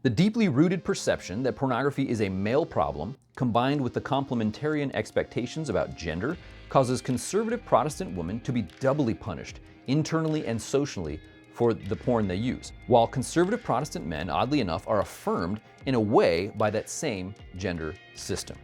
The deeply rooted perception that pornography is a male problem, combined with the complementarian expectations about gender, causes conservative Protestant women to be doubly punished, internally and socially, for the porn they use, while conservative Protestant men, oddly enough, are affirmed in a way by that same gender system.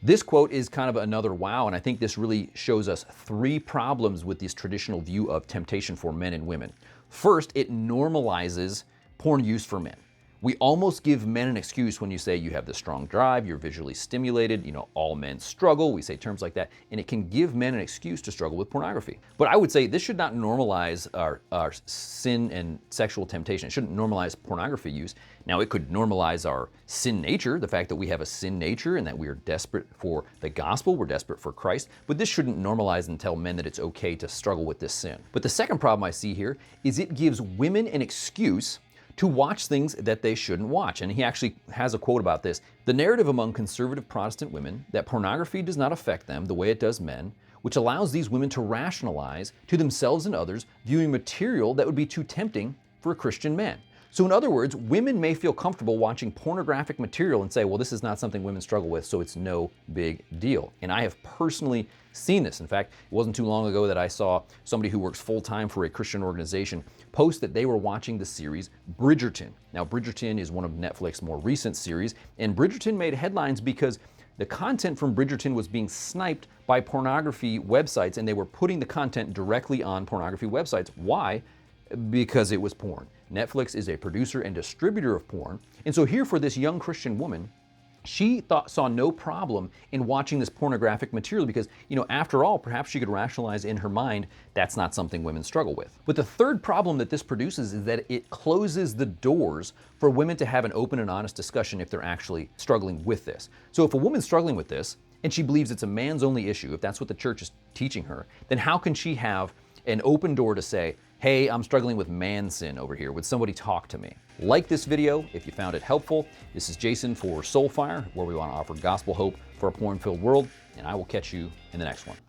This quote is kind of another wow, and I think this really shows us three problems with this traditional view of temptation for men and women. First, it normalizes porn use for men. We almost give men an excuse when you say you have this strong drive, you're visually stimulated, all men struggle. We say terms like that, and it can give men an excuse to struggle with pornography. But I would say this should not normalize our sin and sexual temptation. It shouldn't normalize pornography use. Now, it could normalize our sin nature, the fact that we have a sin nature and that we are desperate for the gospel, we're desperate for Christ. But this shouldn't normalize and tell men that it's okay to struggle with this sin. But the second problem I see here is it gives women an excuse to watch things that they shouldn't watch. And he actually has a quote about this. The narrative among conservative Protestant women that pornography does not affect them the way it does men, which allows these women to rationalize to themselves and others viewing material that would be too tempting for a Christian man. So in other words, women may feel comfortable watching pornographic material and say, well, this is not something women struggle with, so it's no big deal. And I have personally seen this. In fact, it wasn't too long ago that I saw somebody who works full-time for a Christian organization post that they were watching the series Bridgerton. Now, Bridgerton is one of Netflix's more recent series, and Bridgerton made headlines because the content from Bridgerton was being sniped by pornography websites, and they were putting the content directly on pornography websites. Why? Because it was porn. Netflix is a producer and distributor of porn. And so here for this young Christian woman, she saw no problem in watching this pornographic material because, after all, perhaps she could rationalize in her mind that's not something women struggle with. But the third problem that this produces is that it closes the doors for women to have an open and honest discussion if they're actually struggling with this. So if a woman's struggling with this and she believes it's a man's only issue, if that's what the church is teaching her, then how can she have an open door to say, hey, I'm struggling with man sin over here. Would somebody talk to me? Like this video if you found it helpful. This is Jason for Soulfire, where we want to offer gospel hope for a porn-filled world, and I will catch you in the next one.